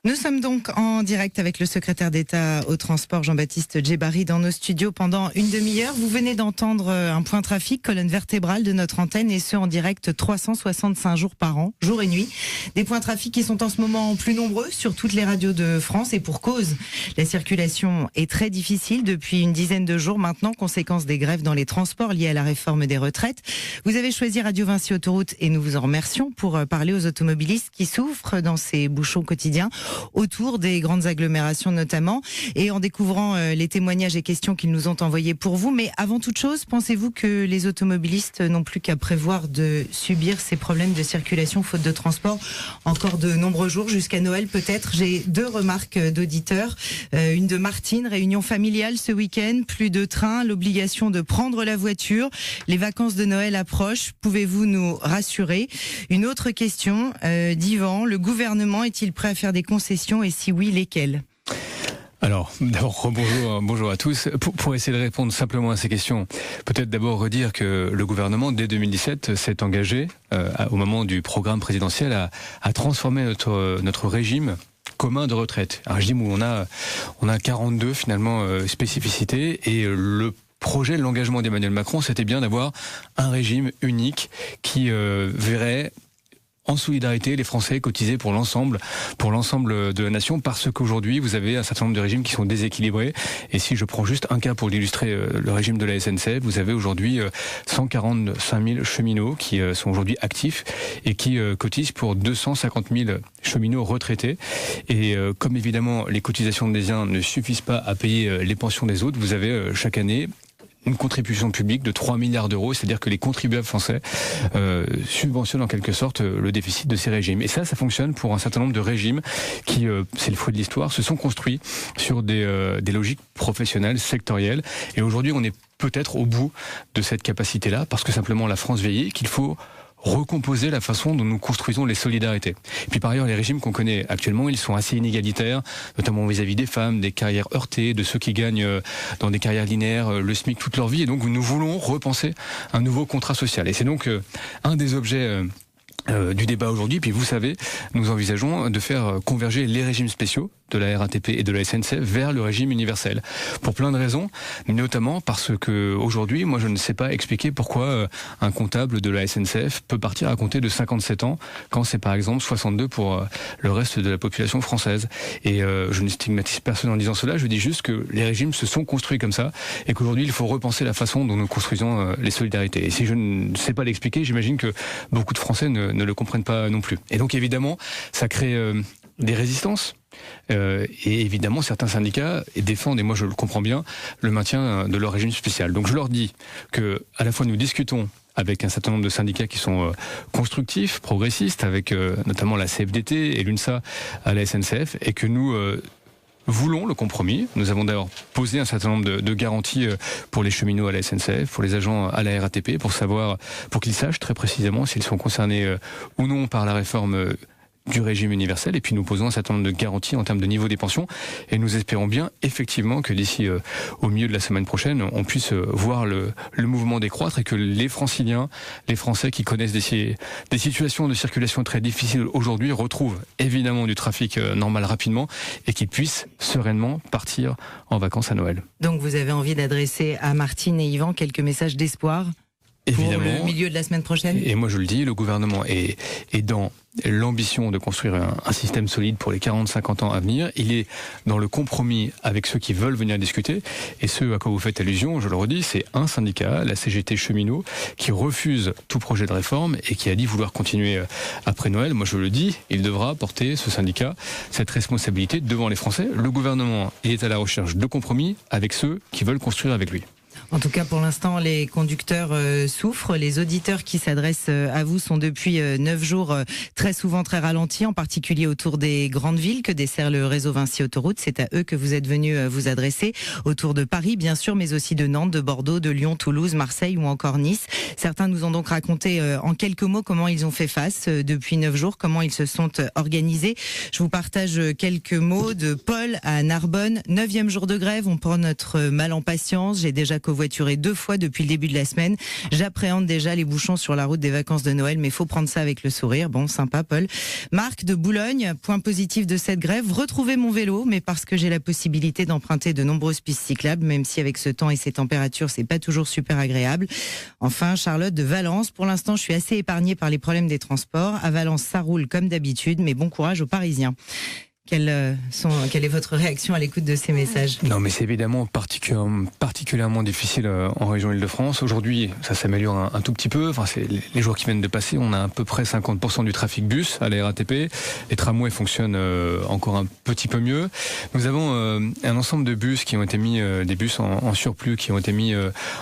Nous sommes donc en direct avec le secrétaire d'État au transport Jean-Baptiste Djebbari dans nos studios pendant une demi-heure. Vous venez d'entendre un point trafic, colonne vertébrale de notre antenne, et ce en direct 365 jours par an, jour et nuit. Des points trafic qui sont en ce moment plus nombreux sur toutes les radios de France, et pour cause. La circulation est très difficile depuis une dizaine de jours maintenant, conséquence des grèves dans les transports liées à la réforme des retraites. Vous avez choisi Radio Vinci Autoroute et nous vous en remercions pour parler aux automobilistes qui souffrent dans ces bouchons quotidiens, autour des grandes agglomérations notamment, et en découvrant les témoignages et questions qu'ils nous ont envoyés pour vous. Mais avant toute chose, pensez-vous que les automobilistes n'ont plus qu'à prévoir de subir ces problèmes de circulation faute de transport encore de nombreux jours, jusqu'à Noël peut-être? J'ai deux remarques d'auditeurs. Une de Martine, réunion familiale ce week-end, plus de train, l'obligation de prendre la voiture, les vacances de Noël approchent, pouvez-vous nous rassurer? Une autre question d'Yvan, le gouvernement est-il prêt à faire des concessions, et si oui, lesquelles? Alors, d'abord, bonjour à tous. Pour essayer de répondre simplement à ces questions, peut-être d'abord redire que le gouvernement, dès 2017, s'est engagé, au moment du programme présidentiel, à transformer notre régime commun de retraite. Un régime où on a 42 finalement spécificités, et le projet, l'engagement d'Emmanuel Macron, c'était bien d'avoir un régime unique qui verrait en solidarité les Français cotiser pour l'ensemble de la nation, parce qu'aujourd'hui vous avez un certain nombre de régimes qui sont déséquilibrés. Et si je prends juste un cas pour illustrer le régime de la SNCF, vous avez aujourd'hui 145 000 cheminots qui sont aujourd'hui actifs et qui cotisent pour 250 000 cheminots retraités. Et comme évidemment les cotisations des uns ne suffisent pas à payer les pensions des autres, vous avez chaque année une contribution publique de 3 milliards d'euros, c'est-à-dire que les contribuables français subventionnent en quelque sorte le déficit de ces régimes. Et ça fonctionne pour un certain nombre de régimes qui, c'est le fruit de l'histoire, se sont construits sur des logiques professionnelles, sectorielles. Et aujourd'hui, on est peut-être au bout de cette capacité-là, parce que simplement la France vieillit, qu'il faut recomposer la façon dont nous construisons les solidarités. Et puis par ailleurs, les régimes qu'on connaît actuellement, ils sont assez inégalitaires, notamment vis-à-vis des femmes, des carrières heurtées, de ceux qui gagnent dans des carrières linéaires le SMIC toute leur vie. Et donc nous voulons repenser un nouveau contrat social. Et c'est donc un des objets du débat aujourd'hui. Puis vous savez, nous envisageons de faire converger les régimes spéciaux de la RATP et de la SNCF vers le régime universel. Pour plein de raisons, notamment parce que aujourd'hui, moi je ne sais pas expliquer pourquoi un comptable de la SNCF peut partir à compter de 57 ans quand c'est par exemple 62 pour le reste de la population française. Et je ne stigmatise personne en disant cela, je dis juste que les régimes se sont construits comme ça et qu'aujourd'hui il faut repenser la façon dont nous construisons les solidarités. Et si je ne sais pas l'expliquer, j'imagine que beaucoup de Français ne le comprennent pas non plus. Et donc évidemment, ça crée des résistances. Et évidemment, certains syndicats défendent, et moi je le comprends bien, le maintien de leur régime spécial. Donc je leur dis que à la fois nous discutons avec un certain nombre de syndicats qui sont constructifs, progressistes, avec notamment la CFDT et l'UNSA à la SNCF, et que nous voulons le compromis. Nous avons d'ailleurs posé un certain nombre de garanties pour les cheminots à la SNCF, pour les agents à la RATP, pour qu'ils sachent très précisément s'ils sont concernés ou non par la réforme du régime universel. Et puis nous posons un certain nombre de garanties en termes de niveau des pensions, et nous espérons bien effectivement que d'ici au milieu de la semaine prochaine, on puisse voir le mouvement décroître, et que les Franciliens, les Français qui connaissent des situations de circulation très difficiles aujourd'hui retrouvent évidemment du trafic normal rapidement, et qu'ils puissent sereinement partir en vacances à Noël. Donc vous avez envie d'adresser à Martine et Yvan quelques messages d'espoir évidemment, pour le milieu de la semaine prochaine? Et moi je le dis, le gouvernement est dans l'ambition de construire un système solide pour les 40-50 ans à venir. Il est dans le compromis avec ceux qui veulent venir discuter. Et ce à quoi vous faites allusion, je le redis, c'est un syndicat, la CGT Cheminot, qui refuse tout projet de réforme et qui a dit vouloir continuer après Noël. Moi je le dis, il devra porter, ce syndicat, cette responsabilité devant les Français. Le gouvernement est à la recherche de compromis avec ceux qui veulent construire avec lui. En tout cas, pour l'instant, les conducteurs souffrent. Les auditeurs qui s'adressent à vous sont depuis 9 jours très souvent très ralentis, en particulier autour des grandes villes que dessert le réseau Vinci Autoroute. C'est à eux que vous êtes venus vous adresser, autour de Paris, bien sûr, mais aussi de Nantes, de Bordeaux, de Lyon, Toulouse, Marseille ou encore Nice. Certains nous ont donc raconté en quelques mots comment ils ont fait face depuis 9 jours, comment ils se sont organisés. Je vous partage quelques mots de Paul à Narbonne. 9e jour de grève, on prend notre mal en patience. J'ai déjà covoituré 2 fois depuis le début de la semaine. J'appréhende déjà les bouchons sur la route des vacances de Noël, mais faut prendre ça avec le sourire. Bon, sympa, Paul. Marc de Boulogne, point positif de cette grève, retrouver mon vélo, mais parce que j'ai la possibilité d'emprunter de nombreuses pistes cyclables, même si avec ce temps et ces températures, c'est pas toujours super agréable. Enfin, Charlotte de Valence, pour l'instant, je suis assez épargnée par les problèmes des transports. À Valence, ça roule comme d'habitude, mais bon courage aux Parisiens. Quelle est votre réaction à l'écoute de ces messages? Non, mais c'est évidemment particulièrement difficile en région Île-de-France. Aujourd'hui, ça s'améliore un tout petit peu. Enfin, c'est les jours qui viennent de passer, on a à peu près 50% du trafic bus à la RATP. Les tramways fonctionnent encore un petit peu mieux. Nous avons un ensemble de bus qui ont été mis, des bus en surplus qui ont été mis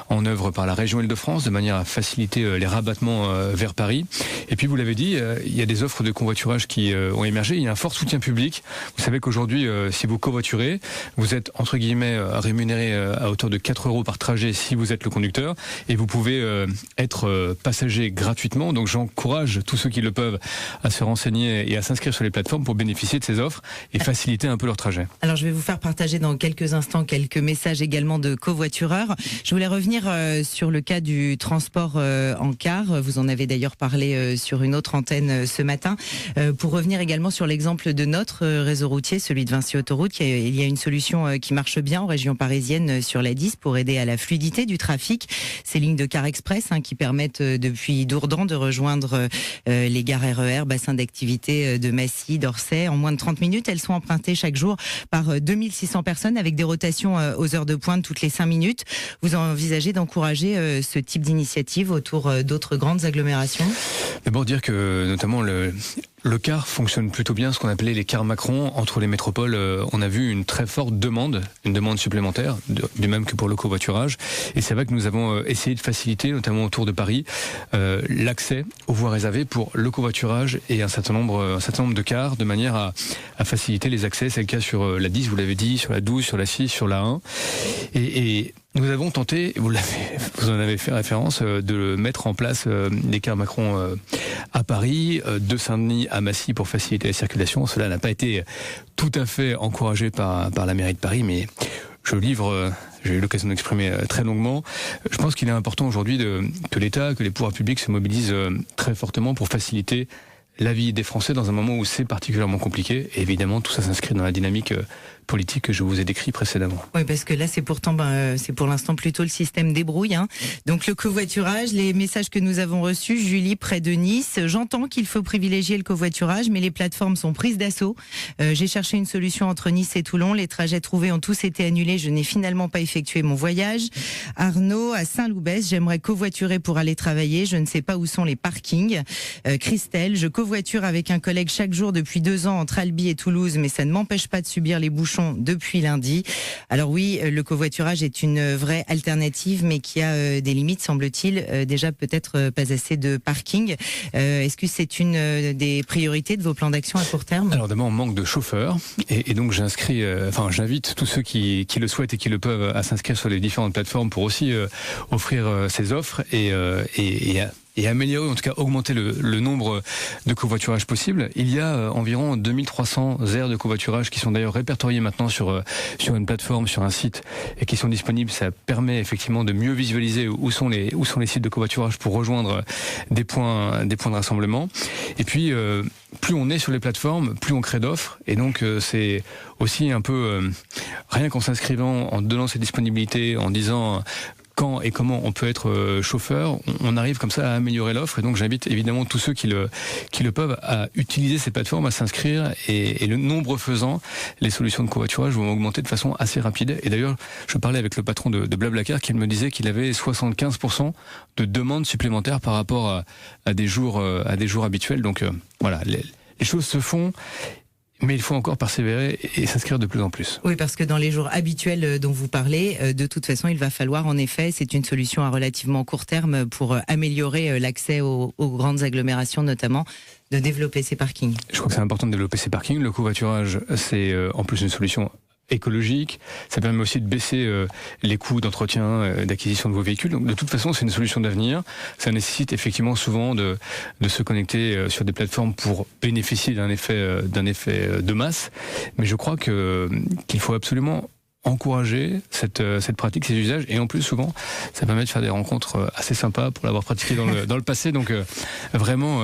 en œuvre par la région Île-de-France de manière à faciliter les rabattements vers Paris. Et puis, vous l'avez dit, il y a des offres de covoiturage qui ont émergé. Il y a un fort soutien public. Vous savez qu'aujourd'hui, si vous covoiturez, vous êtes entre guillemets rémunéré à hauteur de 4 € par trajet si vous êtes le conducteur, et vous pouvez être passager gratuitement. Donc j'encourage tous ceux qui le peuvent à se renseigner et à s'inscrire sur les plateformes pour bénéficier de ces offres et faciliter un peu leur trajet. Alors je vais vous faire partager dans quelques instants quelques messages également de covoitureurs. Je voulais revenir sur le cas du transport en car. Vous en avez d'ailleurs parlé sur une autre antenne ce matin. Pour revenir également sur l'exemple de notre réseau routier, celui de Vinci Autoroute, il y a une solution qui marche bien en région parisienne sur la 10 pour aider à la fluidité du trafic. Ces lignes de car express qui permettent depuis Dourdan de rejoindre les gares RER, bassins d'activité de Massy, d'Orsay. En moins de 30 minutes, elles sont empruntées chaque jour par 2600 personnes avec des rotations aux heures de pointe toutes les 5 minutes. Vous envisagez d'encourager ce type d'initiative autour d'autres grandes agglomérations? D'abord dire que notamment le car fonctionne plutôt bien, ce qu'on appelait les cars Macron. Entre les métropoles, on a vu une très forte demande, une demande supplémentaire, de même que pour le covoiturage. Et c'est vrai que nous avons essayé de faciliter, notamment autour de Paris, l'accès aux voies réservées pour le covoiturage et un certain nombre de cars, de manière à faciliter les accès. C'est le cas sur la 10, vous l'avez dit, sur la 12, sur la 6, sur la 1. Et nous avons tenté, vous en avez fait référence, de mettre en place des cars Macron à Paris, de Saint-Denis à Massy pour faciliter la circulation. Cela n'a pas été tout à fait encouragé par la mairie de Paris, mais j'ai eu l'occasion d'exprimer très longuement. Je pense qu'il est important aujourd'hui que l'État, que les pouvoirs publics se mobilisent très fortement pour faciliter la vie des Français dans un moment où c'est particulièrement compliqué. Et évidemment, tout ça s'inscrit dans la dynamique politique que je vous ai décrit précédemment. Oui, parce que là, c'est pourtant, c'est pour l'instant plutôt le système débrouille. Donc le covoiturage, les messages que nous avons reçus, Julie, près de Nice. J'entends qu'il faut privilégier le covoiturage, mais les plateformes sont prises d'assaut. J'ai cherché une solution entre Nice et Toulon. Les trajets trouvés ont tous été annulés. Je n'ai finalement pas effectué mon voyage. Arnaud, à Saint-Loubès, j'aimerais covoiturer pour aller travailler. Je ne sais pas où sont les parkings. Christelle, je covoiture avec un collègue chaque jour depuis 2 ans entre Albi et Toulouse, mais ça ne m'empêche pas de subir les bouchons depuis lundi. Alors oui, le covoiturage est une vraie alternative, mais qui a des limites, semble-t-il. Déjà, peut-être pas assez de parking. Est-ce que c'est une des priorités de vos plans d'action à court terme? Alors d'abord, on manque de chauffeurs, et donc j'invite tous ceux qui le souhaitent et qui le peuvent à s'inscrire sur les différentes plateformes pour aussi offrir ces offres et améliorer, en tout cas augmenter le nombre de covoiturages possibles. Il y a environ 2300 aires de covoiturage qui sont d'ailleurs répertoriées maintenant sur une plateforme, sur un site, et qui sont disponibles. Ça permet effectivement de mieux visualiser où sont les sites de covoiturage pour rejoindre des points de rassemblement. Et puis, plus on est sur les plateformes, plus on crée d'offres. Et donc, c'est aussi un peu, rien qu'en s'inscrivant, en donnant ses disponibilités, en disant quand et comment on peut être chauffeur, on arrive comme ça à améliorer l'offre. Et donc j'invite évidemment tous ceux qui le peuvent à utiliser ces plateformes, à s'inscrire, et le nombre faisant, les solutions de covoiturage vont augmenter de façon assez rapide. Et d'ailleurs, je parlais avec le patron de Blablacar qui me disait qu'il avait 75% de demandes supplémentaires par rapport à des jours habituels. Donc voilà, les choses se font. Mais il faut encore persévérer et s'inscrire de plus en plus. Oui, parce que dans les jours habituels dont vous parlez, de toute façon, il va falloir, en effet, c'est une solution à relativement court terme pour améliorer l'accès aux grandes agglomérations, notamment, de développer ces parkings. Je crois que c'est important de développer ces parkings. Le covoiturage, c'est en plus une solution écologique, ça permet aussi de baisser les coûts d'entretien, d'acquisition de vos véhicules. Donc de toute façon, c'est une solution d'avenir. Ça nécessite effectivement souvent de se connecter sur des plateformes pour bénéficier d'un effet de masse. Mais je crois qu'il faut absolument encourager cette pratique, ces usages, et en plus souvent ça permet de faire des rencontres assez sympas pour l'avoir pratiqué dans le passé, donc vraiment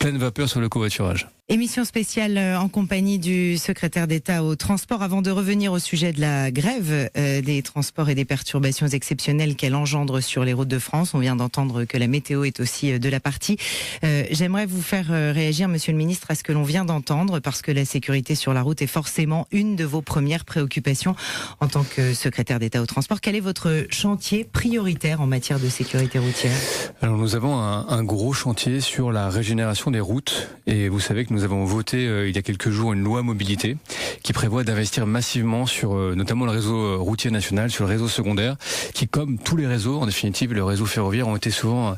pleine vapeur sur le covoiturage. Émission spéciale en compagnie du secrétaire d'État au transport. Avant de revenir au sujet de la grève des transports et des perturbations exceptionnelles qu'elle engendre sur les routes de France, on vient d'entendre que la météo est aussi de la partie. J'aimerais vous faire réagir, Monsieur le Ministre, à ce que l'on vient d'entendre, parce que la sécurité sur la route est forcément une de vos premières préoccupations en tant que secrétaire d'État au transport. Quel est votre chantier prioritaire en matière de sécurité routière ? Alors nous avons un gros chantier sur la régénération des routes, et vous savez que nous avons voté il y a quelques jours une loi mobilité qui prévoit d'investir massivement sur notamment le réseau routier national, sur le réseau secondaire, qui, comme tous les réseaux, en définitive le réseau ferroviaire, ont été souvent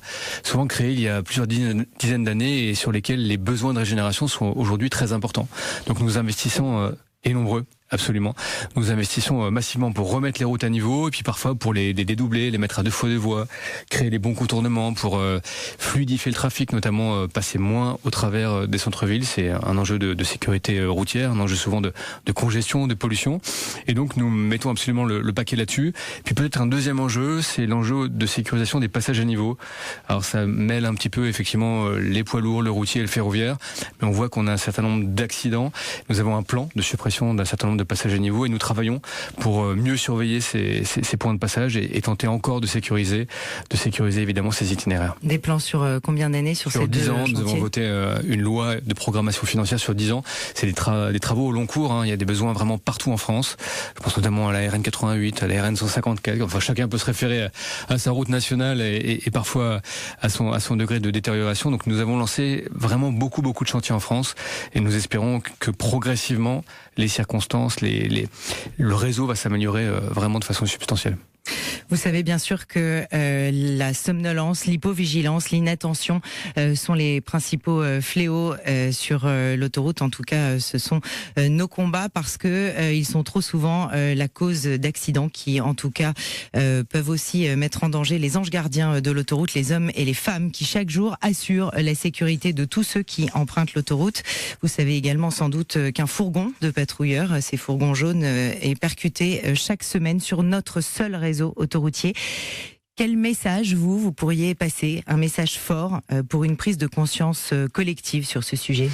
créés il y a plusieurs dizaines d'années, et sur lesquels les besoins de régénération sont aujourd'hui très importants. Donc nous investissons et nombreux. Absolument. Nous investissons massivement pour remettre les routes à niveau, et puis parfois pour les dédoubler, les mettre à 2 fois 2 voies, créer les bons contournements pour fluidifier le trafic, notamment passer moins au travers des centres-villes. C'est un enjeu de sécurité routière, un enjeu souvent de congestion, de pollution. Et donc nous mettons absolument le paquet là-dessus. Puis peut-être un deuxième enjeu, c'est l'enjeu de sécurisation des passages à niveau. Alors ça mêle un petit peu effectivement les poids lourds, le routier et le ferroviaire, mais on voit qu'on a un certain nombre d'accidents. Nous avons un plan de suppression d'un certain nombre de passages à niveau, et nous travaillons pour mieux surveiller ces points de passage et tenter encore de sécuriser évidemment ces itinéraires. Des plans sur combien d'années sur ces 10 ans, chantiers ? nous avons voté une loi de programmation financière sur 10 ans. C'est des travaux au long cours, hein. Il y a des besoins vraiment partout en France. Je pense notamment à la RN 88, à la RN 154. Enfin, chacun peut se référer à sa route nationale et parfois à son degré de détérioration. Donc nous avons lancé vraiment beaucoup de chantiers en France, et nous espérons que progressivement les circonstances, le réseau va s'améliorer vraiment de façon substantielle. Vous savez bien sûr que la somnolence, l'hypovigilance, l'inattention sont les principaux fléaux sur l'autoroute. En tout cas, ce sont nos combats, parce que ils sont trop souvent la cause d'accidents qui, en tout cas, peuvent aussi mettre en danger les anges gardiens de l'autoroute, les hommes et les femmes qui chaque jour assurent la sécurité de tous ceux qui empruntent l'autoroute. Vous savez également sans doute qu'un fourgon de patrouilleurs, ces fourgons jaunes, est percuté chaque semaine sur notre seul réseau autoroutier. Quel message vous pourriez passer, un message fort pour une prise de conscience collective sur ce sujet ?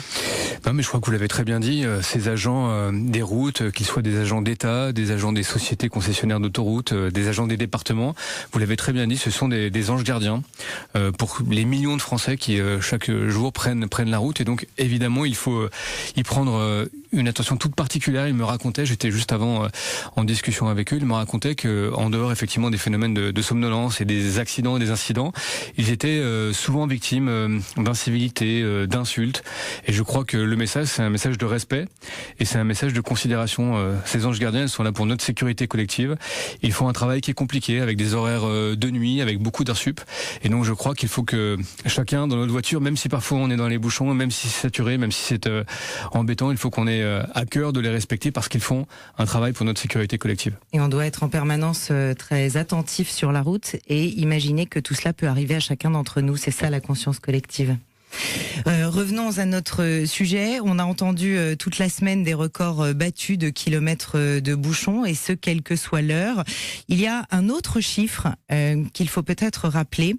Non, mais je crois que vous l'avez très bien dit, ces agents des routes, qu'ils soient des agents d'État, des agents des sociétés concessionnaires d'autoroutes, des agents des départements, vous l'avez très bien dit, ce sont des anges gardiens pour les millions de Français qui chaque jour prennent la route, et donc évidemment il faut y prendre une attention toute particulière. Il me racontait, j'étais juste avant en discussion avec eux, il me racontait que en dehors effectivement des phénomènes de somnolence et des accidents et des incidents, ils étaient souvent victimes d'incivilités, d'insultes, et je crois que le message, c'est un message de respect et c'est un message de considération. Ces anges gardiens, ils sont là pour notre sécurité collective. Ils font un travail qui est compliqué, avec des horaires de nuit, avec beaucoup d'heures sup, et donc je crois qu'il faut que chacun dans notre voiture, même si parfois on est dans les bouchons, même si c'est saturé, même si c'est embêtant, il faut qu'on ait à cœur de les respecter, parce qu'ils font un travail pour notre sécurité collective. Et on doit être en permanence très attentif sur la route et imaginer que tout cela peut arriver à chacun d'entre nous. C'est ça la conscience collective. Revenons à notre sujet. On a entendu toute la semaine des records battus de kilomètres de bouchons, et ce, quelle que soit l'heure. Il y a un autre chiffre qu'il faut peut-être rappeler.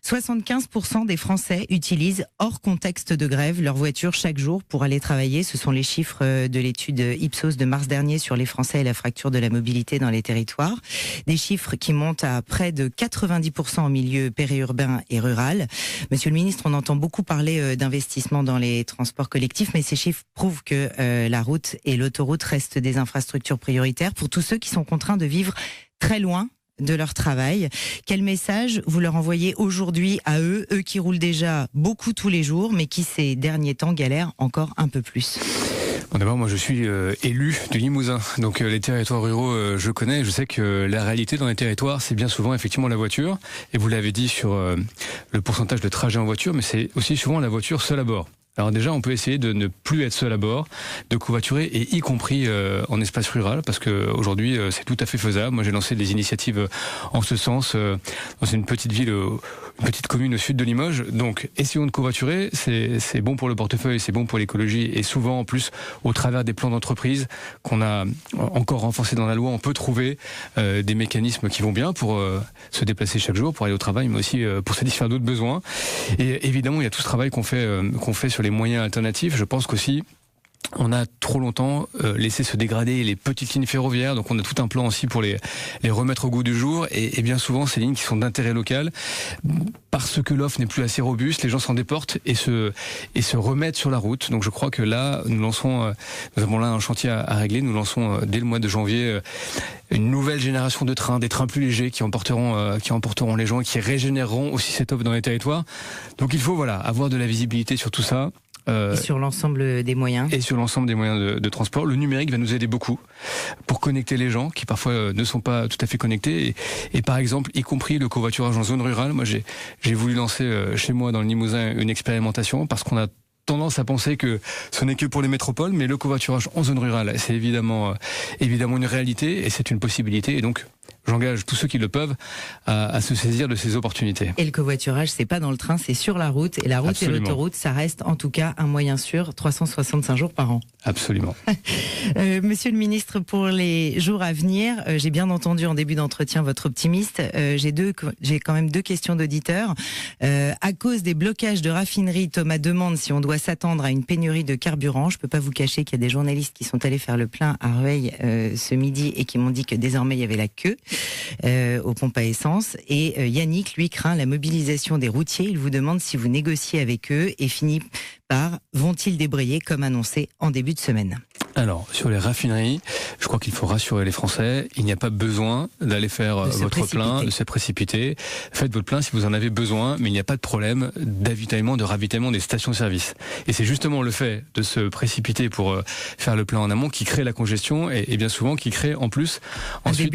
75% des Français utilisent, hors contexte de grève, leur voiture chaque jour pour aller travailler. Ce sont les chiffres de l'étude Ipsos de mars dernier sur les Français et la fracture de la mobilité dans les territoires. Des chiffres qui montent à près de 90% en milieu périurbain et rural. Monsieur le ministre, on entend beaucoup parler d'investissement dans les transports collectifs, mais ces chiffres prouvent que la route et l'autoroute restent des infrastructures prioritaires pour tous ceux qui sont contraints de vivre très loin de leur travail. Quel message vous leur envoyez aujourd'hui à eux qui roulent déjà beaucoup tous les jours, mais qui ces derniers temps galèrent encore un peu plus ? Bon, d'abord, moi je suis élu du Limousin, donc les territoires ruraux je connais. Je sais que la réalité dans les territoires, c'est bien souvent effectivement la voiture, et vous l'avez dit sur le pourcentage de trajets en voiture, mais c'est aussi souvent la voiture seule à bord. Alors déjà, on peut essayer de ne plus être seul à bord, de covoiturer, et y compris en espace rural, parce que aujourd'hui c'est tout à fait faisable. Moi, j'ai lancé des initiatives en ce sens dans une petite ville, une petite commune au sud de Limoges. Donc, essayons de covoiturer. C'est bon pour le portefeuille, c'est bon pour l'écologie, et souvent en plus, au travers des plans d'entreprise qu'on a encore renforcés dans la loi, on peut trouver des mécanismes qui vont bien pour se déplacer chaque jour, pour aller au travail, mais aussi pour satisfaire d'autres besoins. Et évidemment, il y a tout ce travail qu'on fait sur les moyens alternatifs. Je pense qu'aussi, on a trop longtemps laissé se dégrader les petites lignes ferroviaires, donc on a tout un plan aussi pour les remettre au goût du jour, et bien souvent ces lignes qui sont d'intérêt local, parce que l'offre n'est plus assez robuste, les gens s'en déportent et se remettent sur la route. Donc je crois que là, nous avons là un chantier à régler. Nous lançons dès le mois de janvier une nouvelle génération de trains, des trains plus légers qui emporteront les gens et qui régénéreront aussi cette offre dans les territoires. Donc il faut avoir de la visibilité sur tout ça. Et sur l'ensemble des moyens. Et sur l'ensemble des moyens de transport. Le numérique va nous aider beaucoup pour connecter les gens qui parfois ne sont pas tout à fait connectés. Et par exemple, y compris le covoiturage en zone rurale. Moi, j'ai voulu lancer chez moi dans le Limousin une expérimentation, parce qu'on a tendance à penser que ce n'est que pour les métropoles, mais le covoiturage en zone rurale, c'est évidemment une réalité, et c'est une possibilité. Et donc, j'engage tous ceux qui le peuvent à se saisir de ces opportunités. Et le covoiturage, c'est pas dans le train, c'est sur la route. Et la route et l'autoroute, ça reste en tout cas un moyen sûr, 365 jours par an. Absolument. Monsieur le ministre, pour les jours à venir, j'ai bien entendu en début d'entretien votre optimiste. J'ai quand même deux questions d'auditeurs. À cause des blocages de raffineries, Thomas demande si on doit s'attendre à une pénurie de carburant. Je peux pas vous cacher qu'il y a des journalistes qui sont allés faire le plein à Rueil ce midi et qui m'ont dit que désormais il y avait la queue aux pompes à essence. Et Yannick, lui, craint la mobilisation des routiers. Il vous demande si vous négociez avec eux et finit par vont-ils débrayer comme annoncé en début de semaine? Alors, sur les raffineries, je crois qu'il faut rassurer les Français. Il n'y a pas besoin d'aller faire votre plein, de se précipiter. Faites votre plein si vous en avez besoin, mais il n'y a pas de problème d'avitaillement, de ravitaillement des stations-service. Et c'est justement le fait de se précipiter pour faire le plein en amont qui crée la congestion, et bien souvent qui crée en plus ensuite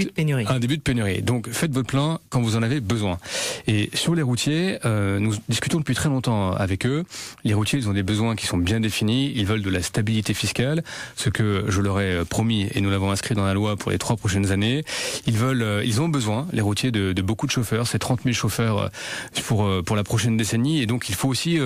un début de pénurie. Donc faites votre plein quand vous en avez besoin. Et sur les routiers, nous discutons depuis très longtemps avec eux. Les routiers, ils ont des besoins qui sont bien définis. Ils veulent de la stabilité fiscale, ce que je leur ai promis, et nous l'avons inscrit dans la loi pour les 3 prochaines années. Ils ont besoin, les routiers, de beaucoup de chauffeurs. C'est 30 000 chauffeurs pour la prochaine décennie, et donc il faut aussi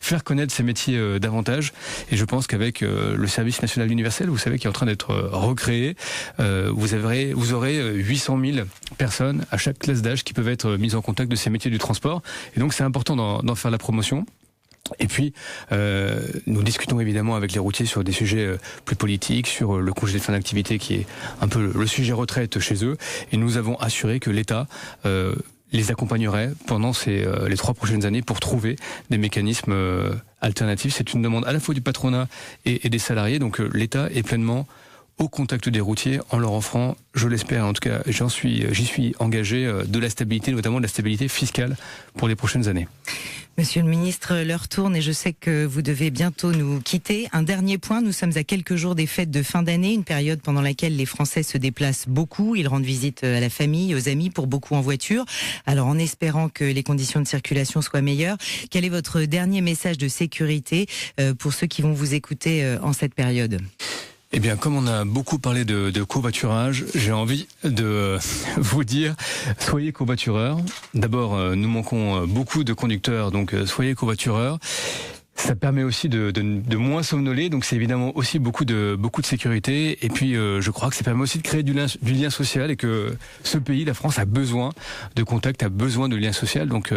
faire connaître ces métiers davantage. Et je pense qu'avec le service national universel, vous savez, qui est en train d'être recréé, vous aurez 800 000 personnes à chaque classe d'âge qui peuvent être mises en contact de ces métiers du transport. Et donc c'est important d'en faire la promotion. Et puis, nous discutons évidemment avec les routiers sur des sujets plus politiques, sur le congé de fin d'activité qui est un peu le sujet retraite chez eux. Et nous avons assuré que l'État les accompagnerait pendant les 3 prochaines années pour trouver des mécanismes alternatifs. C'est une demande à la fois du patronat et des salariés. Donc l'État est pleinement au contact des routiers en leur offrant, je l'espère, en tout cas j'y suis engagé, de la stabilité, notamment de la stabilité fiscale pour les prochaines années. Monsieur le ministre, l'heure tourne et je sais que vous devez bientôt nous quitter. Un dernier point, nous sommes à quelques jours des fêtes de fin d'année, une période pendant laquelle les Français se déplacent beaucoup. Ils rendent visite à la famille, aux amis, pour beaucoup en voiture. Alors en espérant que les conditions de circulation soient meilleures, quel est votre dernier message de sécurité pour ceux qui vont vous écouter en cette période ? Eh bien, comme on a beaucoup parlé de covoiturage, j'ai envie de vous dire, soyez covoitureurs. D'abord, nous manquons beaucoup de conducteurs, donc soyez covoitureurs. Ça permet aussi de moins somnoler, donc c'est évidemment aussi beaucoup de sécurité. Et puis, je crois que ça permet aussi de créer du lien social, et que ce pays, la France, a besoin de contact, a besoin de lien social. Donc,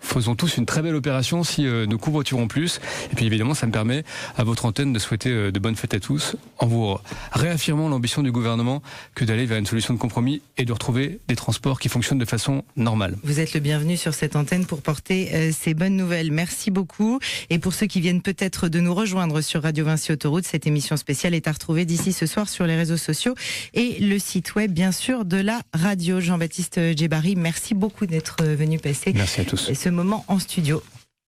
faisons tous une très belle opération si nous covoiturons plus. Et puis évidemment, ça me permet à votre antenne de souhaiter de bonnes fêtes à tous, en vous réaffirmant l'ambition du gouvernement que d'aller vers une solution de compromis et de retrouver des transports qui fonctionnent de façon normale. Vous êtes le bienvenu sur cette antenne pour porter ces bonnes nouvelles. Merci beaucoup. Et pour ceux qui viennent peut-être de nous rejoindre sur Radio Vinci Autoroute, cette émission spéciale est à retrouver d'ici ce soir sur les réseaux sociaux et le site web, bien sûr, de la radio. Jean-Baptiste Djebari, merci beaucoup d'être venu passer. Merci à tous. Ce moment en studio.